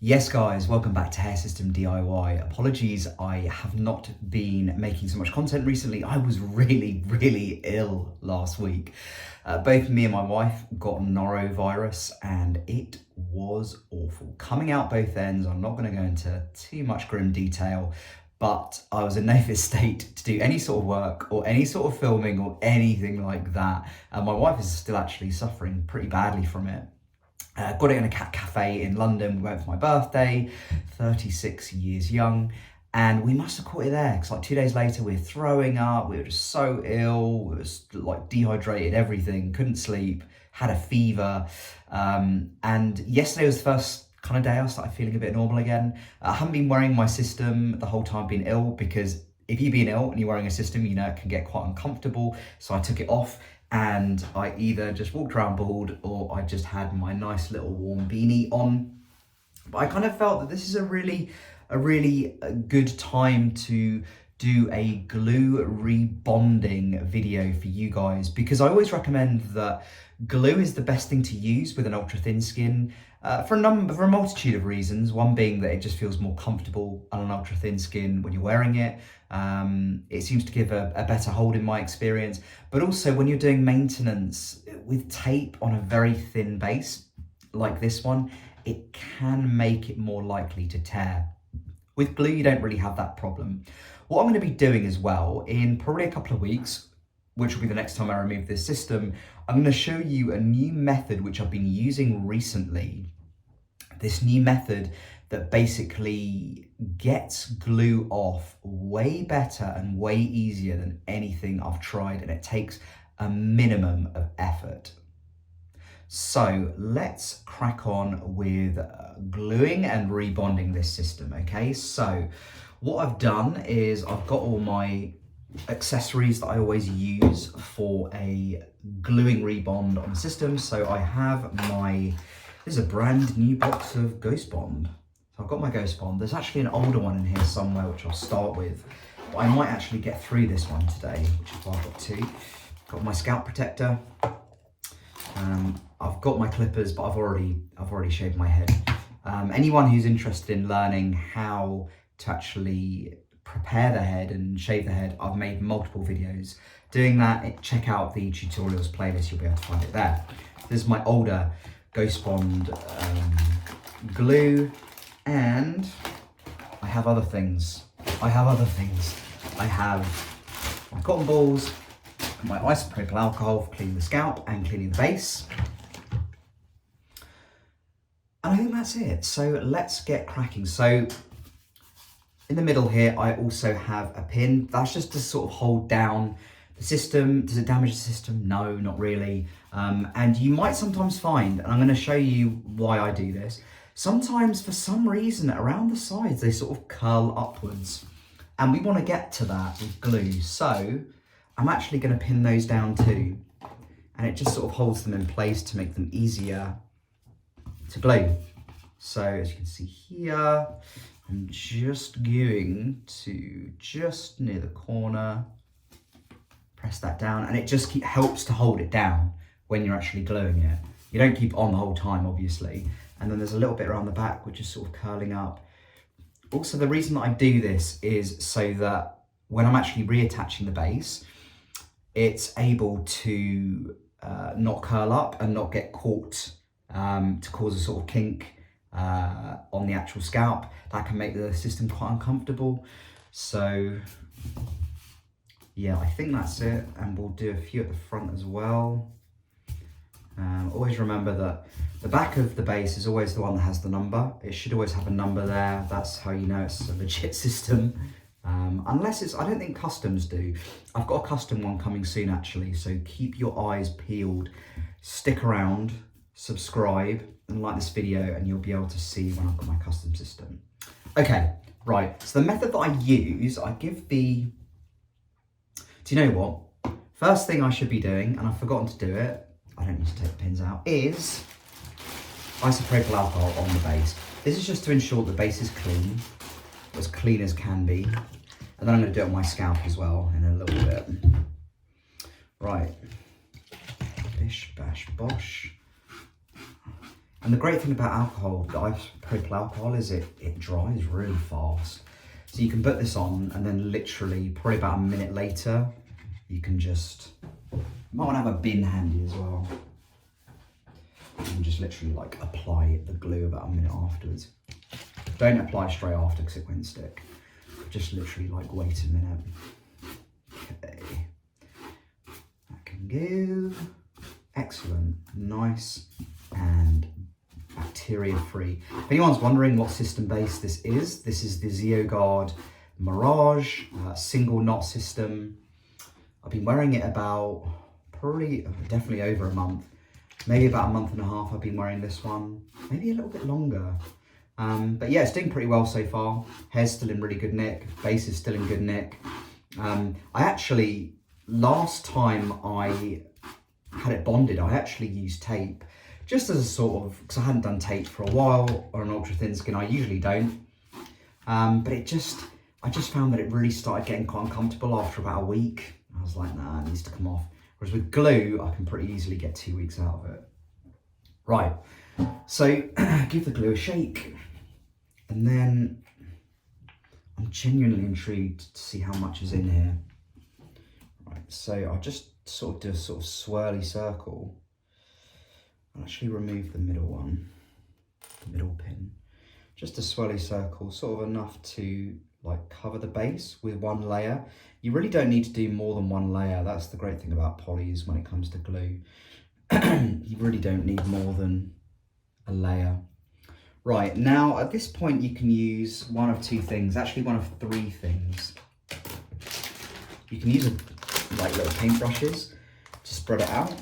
Yes guys, welcome back to Hair System DIY. Apologies, I have not been making so much content recently. I was really ill last week. Both me and my wife got norovirus and it was awful. Coming out both ends, I'm not going to go into too much grim detail, but I was in no fit state to do any sort of work or any sort of filming or anything like that. And my wife is still actually suffering pretty badly from it. Got it in a cat cafe in London. We went for my birthday, 36 years young, and we must have caught it there because like 2 days later we were throwing up, we were just so ill, we was like dehydrated, everything, couldn't sleep, had a fever, and yesterday was the first kind of day I started feeling a bit normal again. I haven't been wearing my system the whole time I've been ill because if you've been ill and you're wearing a system, you know it can get quite uncomfortable, so I took it off. And I either just walked around bald or I just had my nice little warm beanie on. But I kind of felt that this is a really good time to do a glue rebonding video for you guys, because I always recommend that glue is the best thing to use with an ultra thin skin for a multitude of reasons. One being that it just feels more comfortable on an ultra thin skin when you're wearing it. It seems to give a better hold in my experience, but also when you're doing maintenance with tape on a very thin base like this one, it can make it more likely to tear. With glue, you don't really have that problem. What I'm going to be doing as well in probably a couple of weeks, which will be the next time I remove this system, I'm going to show you a new method which I've been using recently. This new method that basically gets glue off way better and way easier than anything I've tried, and it takes a minimum of effort. So let's crack on with gluing and rebonding this system, okay? So what I've done is I've got all my accessories that I always use for a gluing rebond on the system. So I have this is a brand new box of Ghost Bond. So I've got my Ghost Bond. There's actually an older one in here somewhere, which I'll start with. But I might actually get through this one today, which is why I've got two. Got my scalp protector. I've got my clippers, but I've already shaved my head. Anyone who's interested in learning how to actually prepare the head and shave the head, I've made multiple videos doing that. Check out the tutorials playlist, you'll be able to find it there. This is my older Ghost Bond glue, and I have other things. I have my cotton balls, my isopropyl alcohol for cleaning the scalp and cleaning the base. And I think that's it. So let's get cracking. So in the middle here, I also have a pin. That's just to sort of hold down the system. Does it damage the system? No, not really. And you might sometimes find, and I'm going to show you why I do this, sometimes for some reason around the sides, they sort of curl upwards. And we want to get to that with glue. So I'm actually going to pin those down too. And it just sort of holds them in place to make them easier to glue. So as you can see here, I'm just going to just near the corner, press that down, and it just helps to hold it down when you're actually gluing it. You don't keep it on the whole time, obviously. And then there's a little bit around the back, which is sort of curling up. Also, the reason that I do this is so that when I'm actually reattaching the base, it's able to not curl up and not get caught to cause a sort of kink on the actual scalp. That can make the system quite uncomfortable. So yeah, I think that's it, and we'll do a few at the front as well. Always remember that the back of the base is always the one that has the number. It should always have a number there. That's how you know it's a legit system. Unless it's, I don't think customs do. I've got a custom one coming soon actually, so keep your eyes peeled. Stick around, subscribe, and like this video, and you'll be able to see when I've got my custom system. Okay, right, so the method that I use, I give the, do you know what? First thing I should be doing, and I've forgotten to do it, I don't need to take the pins out, is isopropyl alcohol on the base. This is just to ensure the base is clean as can be. And then I'm going to do it on my scalp as well in a little bit. Right, bish, bash, bosh. And the great thing about alcohol, isopropyl alcohol, is it dries really fast. So you can put this on and then literally probably about a minute later, you can just, you might want to have a bin handy as well. You can just literally like apply the glue about a minute afterwards. Don't apply straight after because it won't stick. Just literally like wait a minute. Okay. That can go. Excellent. Nice and bacteria free. If anyone's wondering what system base this is the ZeoGuard Mirage single knot system. I've been wearing it about definitely over a month, maybe about a month and a half. I've been wearing this one, maybe a little bit longer. But yeah, it's doing pretty well so far. Hair's still in really good nick, base is still in good nick. I actually, last time I had it bonded, I actually used tape, just as a sort of, because I hadn't done tape for a while on an ultra thin skin. I usually don't, but I just found that it really started getting quite uncomfortable after about a week. I was like, nah, it needs to come off. Whereas with glue, I can pretty easily get 2 weeks out of it. Right, so give the glue a shake, and then I'm genuinely intrigued to see how much is in here. Right, so I'll just sort of do a sort of swirly circle. I'll actually remove the middle one, the middle pin. Just a swirly circle, sort of enough to like cover the base with one layer. You really don't need to do more than one layer. That's the great thing about polys when it comes to glue. You really don't need more than a layer. Right, now at this point you can use one of two things, actually one of three things. You can use like little paintbrushes to spread it out.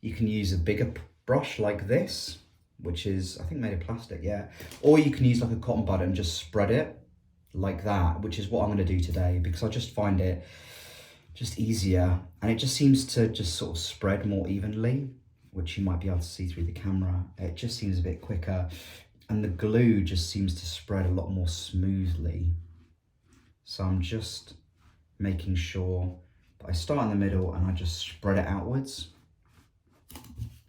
You can use a bigger brush like this, which is, I think, made of plastic, yeah. Or you can use like a cotton bud and just spread it like that, which is what I'm gonna do today, because I just find it just easier. And it just seems to just sort of spread more evenly, which you might be able to see through the camera. It just seems a bit quicker. And the glue just seems to spread a lot more smoothly. So I'm just making sure that I start in the middle and I just spread it outwards.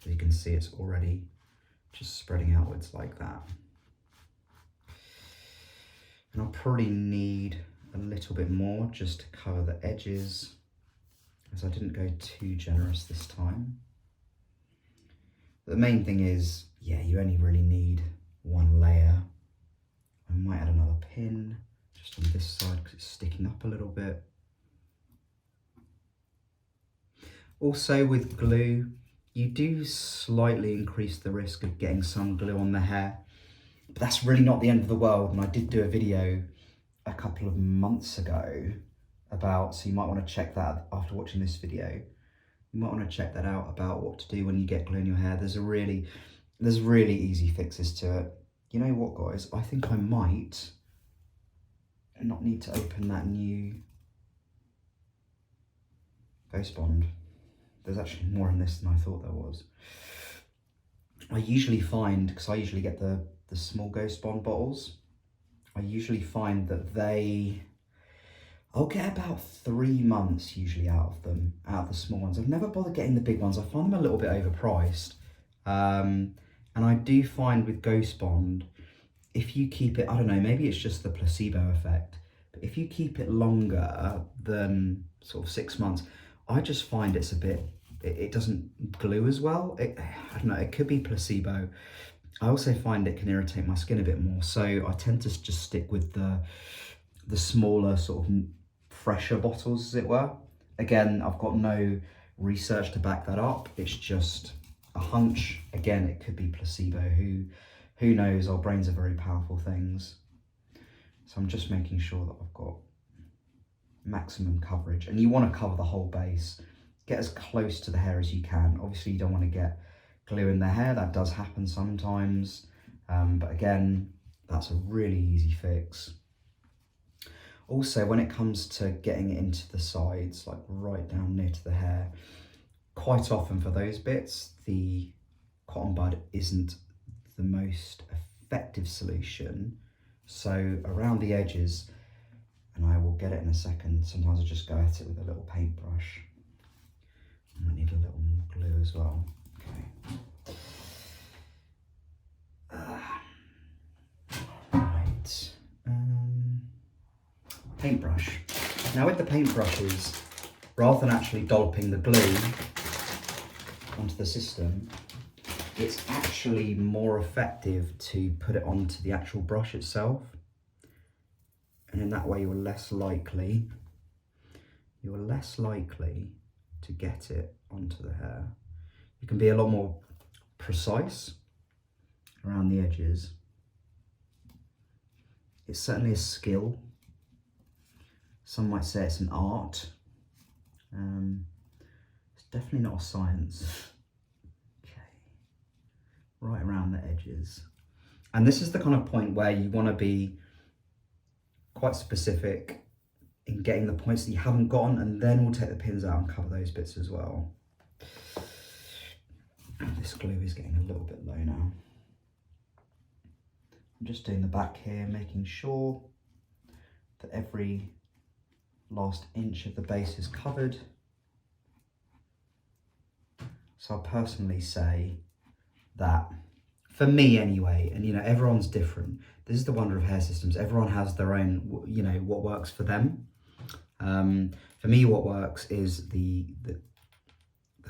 So you can see it's already just spreading outwards like that. And I'll probably need a little bit more just to cover the edges, as I didn't go too generous this time. The main thing is, yeah, you only really need one layer. I might add another pin just on this side because it's sticking up a little bit. Also with glue, you do slightly increase the risk of getting some glue on the hair, but that's really not the end of the world. And I did do a video a couple of months ago about, so you might want to check that after watching this video. You might want to check that out about what to do when you get glue in your hair. There's really easy fixes to it. You know what, guys? I think I might not need to open that new Ghost Bond. There's actually more in this than I thought there was. I usually find, because I usually get the small Ghost Bond bottles, I usually find that I'll get about 3 months usually out of the small ones. I've never bothered getting the big ones. I find them a little bit overpriced. And I do find with Ghost Bond, if you keep it, I don't know, maybe it's just the placebo effect, but if you keep it longer than sort of 6 months, I just find it's a bit, it doesn't glue as well. I don't know, it could be placebo. I also find it can irritate my skin a bit more. So I tend to just stick with the smaller sort of fresher bottles, as it were. Again, I've got no research to back that up. It's just a hunch. Again, it could be placebo. Who knows? Our brains are very powerful things. So I'm just making sure that I've got maximum coverage, and you want to cover the whole base. Get as close to the hair as you can. Obviously you don't want to get glue in the hair. That does happen sometimes, but again, that's a really easy fix. Also, when it comes to getting it into the sides, like right down near to the hair, quite often for those bits, the cotton bud isn't the most effective solution. So around the edges, and I will get it in a second, sometimes I just go at it with a little paintbrush. I might need a little more glue as well. Okay. paintbrush. Now with the paintbrushes, rather than actually dolloping the glue onto the system, it's actually more effective to put it onto the actual brush itself. And in that way you're less likely to get it onto the hair. You can be a lot more precise around the edges. It's certainly a skill. Some might say it's an art. It's definitely not a science. Okay, right around the edges. And this is the kind of point where you want to be quite specific in getting the points that you haven't gotten, and then we'll take the pins out and cover those bits as well. This glue is getting a little bit low now. I'm just doing the back here, making sure that every last inch of the base is covered. So I personally say that, for me anyway, and you know, everyone's different. This is the wonder of hair systems. Everyone has their own, you know, what works for them. For me, what works is the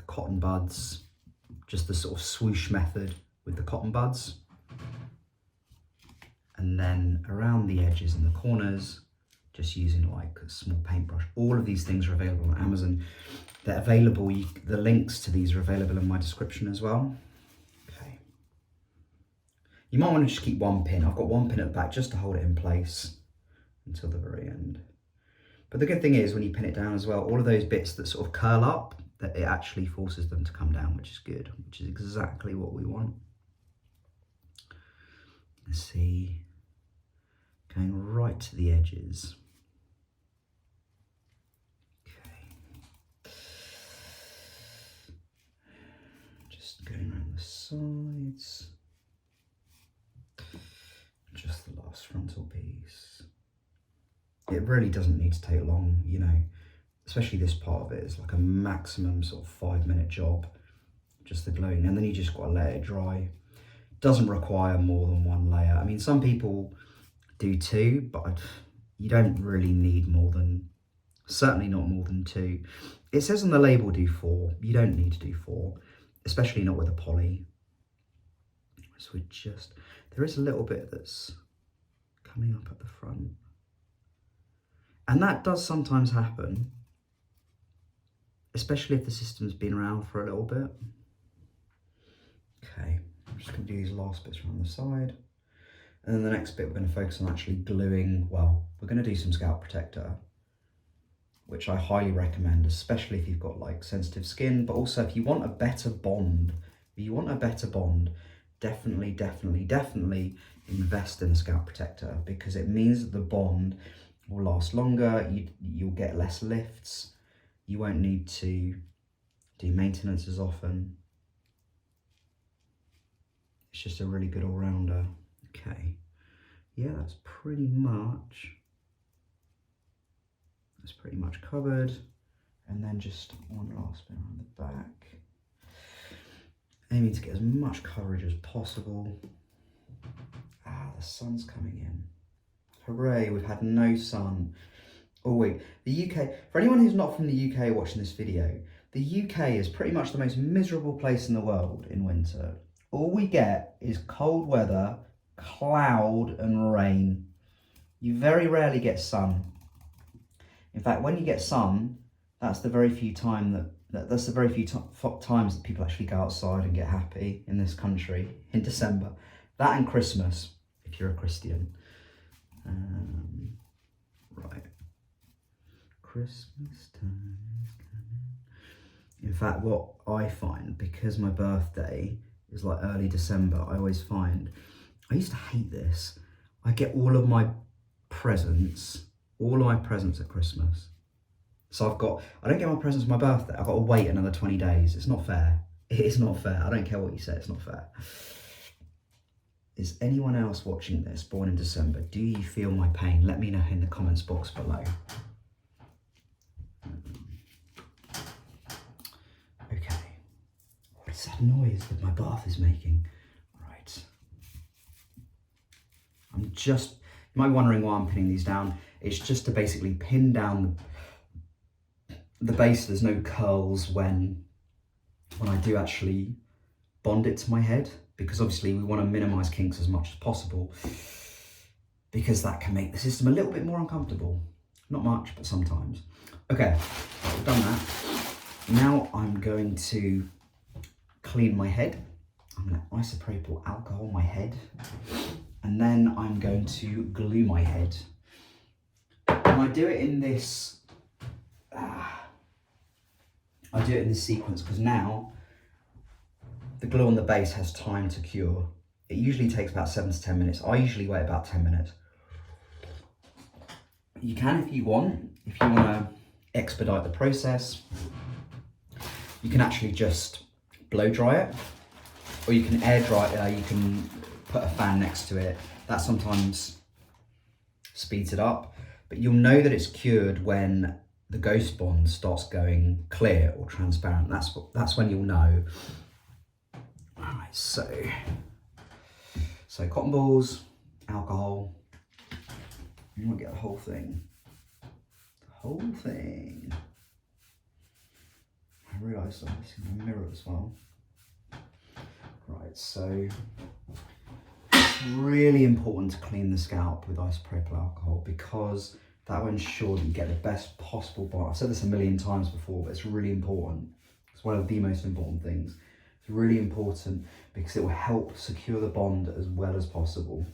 cotton buds, just the sort of swoosh method with the cotton buds. And then around the edges and the corners, just using like a small paintbrush. All of these things are available on Amazon. They're available, the links to these are available in my description as well. Okay. You might want to just keep one pin. I've got one pin at the back just to hold it in place until the very end. But the good thing is when you pin it down as well, all of those bits that sort of curl up, that it actually forces them to come down, which is good, which is exactly what we want. Let's see, going right to the edges. Okay. Just going around the sides. Just the last frontal piece. It really doesn't need to take long, you know, especially this part of it is like a maximum sort of 5-minute job, just the gluing, and then you just got to let it dry. Doesn't require more than one layer. I mean, some people do 2, but you don't really need more than, certainly not more than 2. It says on the label do 4. You don't need to do 4, especially not with a poly. So we just, there is a little bit that's coming up at the front. And that does sometimes happen, especially if the system's been around for a little bit. Okay, I'm just going to do these last bits around the side. And then the next bit we're going to focus on actually gluing, well, we're going to do some scalp protector, which I highly recommend, especially if you've got like sensitive skin, but also if you want a better bond, definitely invest in a scalp protector, because it means that the bond will last longer, you'll get less lifts, you won't need to do maintenance as often. It's just a really good all-rounder. Okay, yeah, that's pretty much covered. And then just one last bit around the back. Aiming to get as much coverage as possible. Ah, the sun's coming in. Hooray, we've had no sun all week. The UK, for anyone who's not from the UK watching this video, the UK is pretty much the most miserable place in the world in winter. All we get is cold weather, cloud and rain. You very rarely get sun. In fact, when you get sun, that's the very few times that people actually go outside and get happy in this country in December. That and Christmas, if you're a Christian. Right. Christmas time is coming. In fact, what I find, because my birthday is like early December, I always find, I used to hate this. I get all of my presents at Christmas. So I don't get my presents for my birthday. I've got to wait another 20 days. It's not fair. It is not fair. I don't care what you say, it's not fair. Is anyone else watching this born in December? Do you feel my pain? Let me know in the comments box below. Okay. What is that noise that my bath is making? Right. You might be wondering why I'm pinning these down. It's just to basically pin down the base so there's no curls when I do actually bond it to my head, because obviously we want to minimize kinks as much as possible, because that can make the system a little bit more uncomfortable. Not much, but sometimes. Okay, I've done that. Now I'm going to clean my head. I'm going to isopropyl alcohol my head, and then I'm going to glue my head. And I do it in this sequence because now the glue on the base has time to cure. It usually takes about 7 to 10 minutes. I usually wait about 10 minutes. You can if you want to expedite the process. You can actually just blow dry it, or you can air dry it. You can put a fan next to it. That sometimes speeds it up, but you'll know that it's cured when the ghost bond starts going clear or transparent. That's when you'll know. All right, so cotton balls, alcohol. You want to get the whole thing. I realised I'm missing the mirror as well. Right, so it's really important to clean the scalp with isopropyl alcohol, because that will ensure that you get the best possible bond. I've said this a million times before, but it's really important. It's one of the most important things. It's really important because it will help secure the bond as well as possible.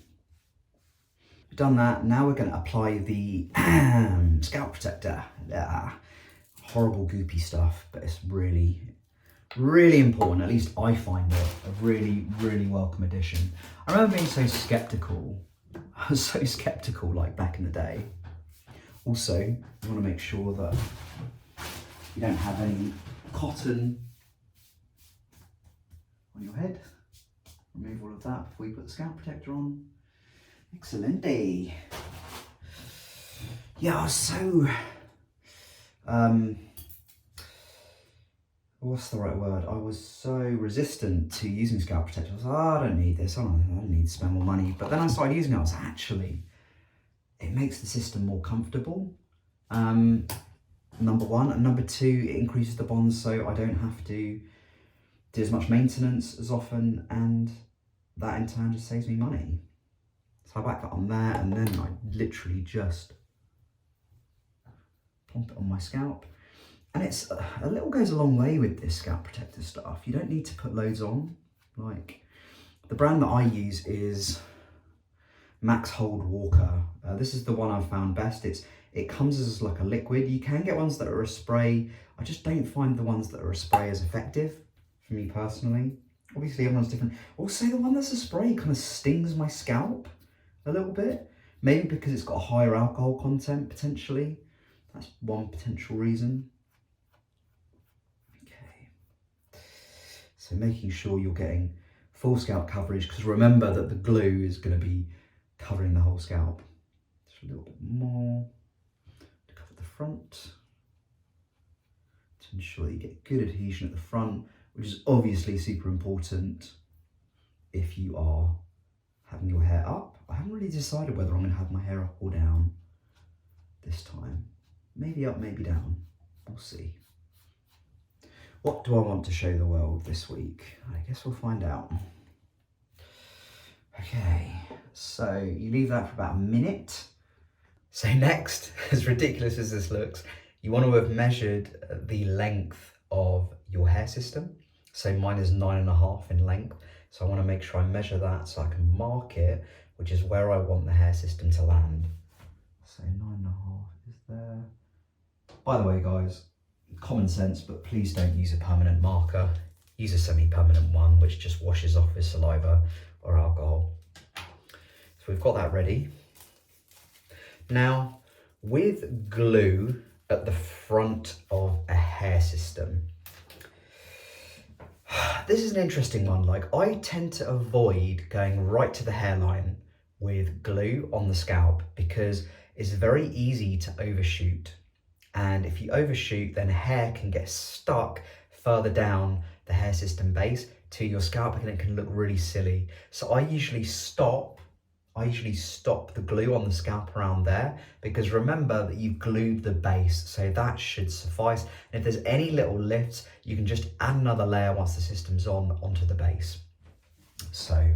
We've done that. Now we're going to apply the scalp protector. Horrible goopy stuff, but it's really, really important. At least I find it a really, really welcome addition. I remember being so skeptical. I was so skeptical like back in the day. Also, you want to make sure that you don't have any cotton on your head. Remove all of that before you put the scalp protector on. Excellent. Yeah, so what's the right word? I was so resistant to using scalp protector. I was like, oh, I don't need this. I don't need to spend more money. But then I started using it. I was like, actually, it makes the system more comfortable. Number one, and number two, it increases the bond, so I don't have to do as much maintenance as often, and that in turn just saves me money. So I whack that on there, and then I literally just plonk it on my scalp. And it's a little goes a long way with this scalp protector stuff. You don't need to put loads on. Like, the brand that I use is Max Hold Walker. This is the one I've found best. It comes as like a liquid. You can get ones that are a spray. I just don't find the ones that are a spray as effective for me personally. Obviously everyone's different. Also, the one that's a spray kind of stings my scalp a little bit. Maybe because it's got a higher alcohol content potentially. That's one potential reason. Okay. So making sure you're getting full scalp coverage, because remember that the glue is going to be covering the whole scalp. Just a little bit more to cover the front, to ensure that you get good adhesion at the front, which is obviously super important if you are having your hair up. I haven't really decided whether I'm going to have my hair up or down this time. Maybe up, maybe down. We'll see. What do I want to show the world this week? I guess we'll find out. Okay, so you leave that for about a minute. So next, as ridiculous as this looks, you want to have measured the length of your hair system. So mine is 9.5 in length. So I want to make sure I measure that so I can mark it, which is where I want the hair system to land. So 9.5 is there. By the way, guys, common sense, but please don't use a permanent marker. Use a semi-permanent one, which just washes off with saliva or alcohol. So we've got that ready. Now, with glue at the front of a hair system, this is an interesting one. Like, I tend to avoid going right to the hairline with glue on the scalp because it's very easy to overshoot. And if you overshoot, then hair can get stuck further down the hair system base to your scalp, and it can look really silly. So I usually stop I usually stop the glue on the scalp around there, because remember that you've glued the base, so that should suffice. And if there's any little lifts, you can just add another layer once the system's on onto the base. So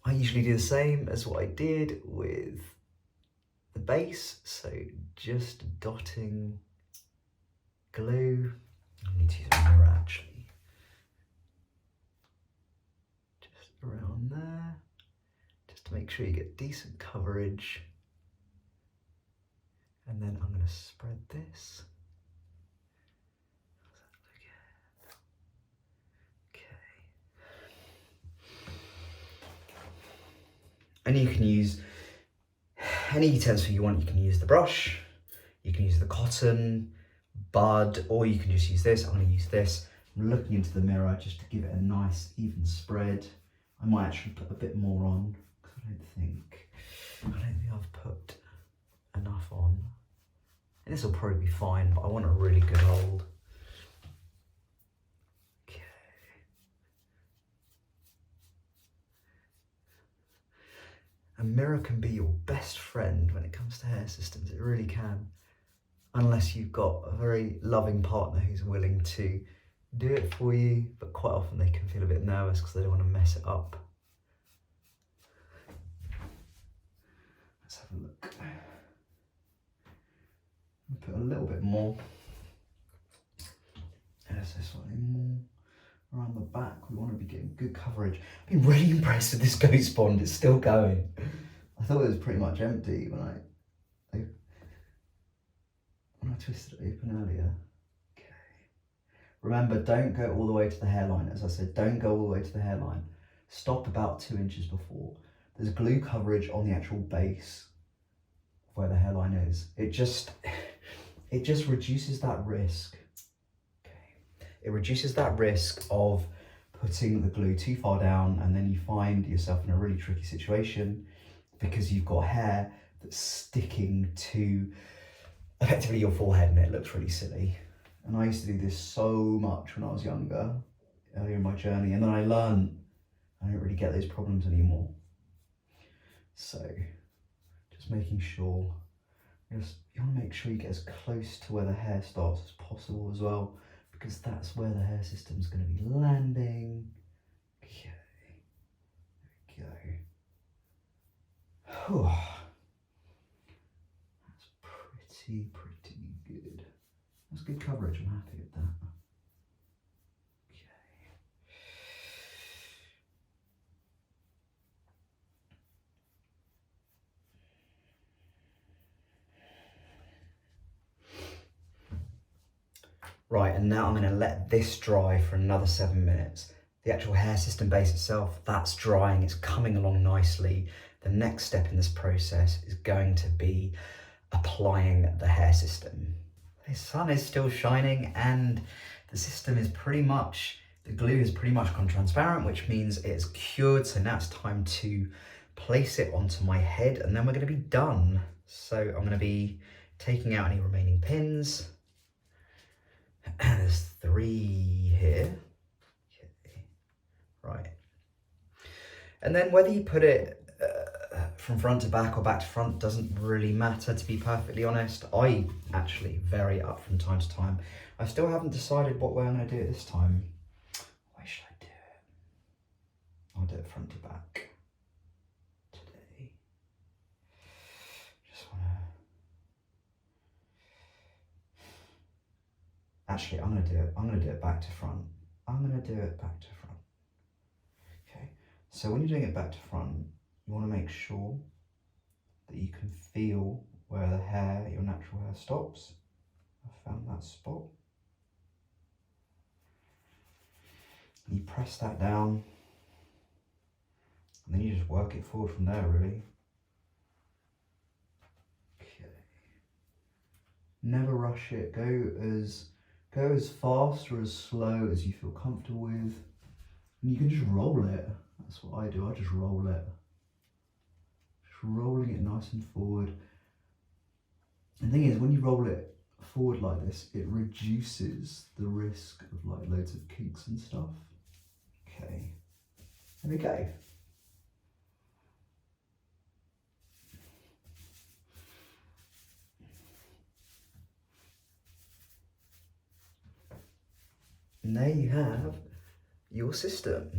I usually do the same as what I did with the base, so just dotting glue. I need to use a mirror actually. Just around there, just to make sure you get decent coverage. And then I'm going to spread this. And you can use any utensil you want. You can use the brush, you can use the cotton bud, or you can just use this. I'm going to use this. I'm looking into the mirror just to give it a nice even spread. I might actually put a bit more on, because I don't think I've put enough on. And this will probably be fine, but I want a really good hold. A mirror can be your best friend when it comes to hair systems, it really can. Unless you've got a very loving partner who's willing to do it for you, but quite often they can feel a bit nervous because they don't want to mess it up. Let's have a look. I'll put a little bit more. There's this one more. Around the back, we want to be getting good coverage. I've been really impressed with this ghost bond, it's still going. I thought it was pretty much empty when I twisted it open earlier. Okay. Remember, don't go all the way to the hairline. As I said, don't go all the way to the hairline. Stop about 2 inches before. There's glue coverage on the actual base where the hairline is. It just reduces that risk. It reduces that risk of putting the glue too far down, and then you find yourself in a really tricky situation because you've got hair that's sticking to effectively your forehead and it looks really silly. And I used to do this so much when I was younger, earlier in my journey, and then I learned I don't really get those problems anymore. So just making sure, you want to make sure you get as close to where the hair starts as possible as well, because that's where the hair system's going to be landing. Okay, there we go. That's pretty good. That's good coverage, I'm happy with that. Okay. Right, and now I'm going to let this dry for another 7 minutes. The actual hair system base itself, that's drying, it's coming along nicely. The next step in this process is going to be applying the hair system. The sun is still shining and the system is the glue is pretty much gone transparent, which means it's cured. So now it's time to place it onto my head and then we're going to be done. So I'm going to be taking out any remaining pins. There's 3 here. Okay. Right. And then whether you put it from front to back or back to front doesn't really matter, to be perfectly honest. I actually vary it up from time to time. I still haven't decided what way I'm going to do it this time. Why should I do it? I'll do it front to back today. Just want to... Actually, I'm going to do it back to front. Okay, so when you're doing it back to front, you want to make sure that you can feel where the hair, your natural hair, stops. I found that spot. And you press that down, and then you just work it forward from there, really. Okay. Never rush it. Go as fast or as slow as you feel comfortable with. And you can just roll it. That's what I do. I just roll it. Just rolling it nice and forward. And the thing is, when you roll it forward like this, it reduces the risk of like loads of kinks and stuff. Okay, there we go. And there you have your system.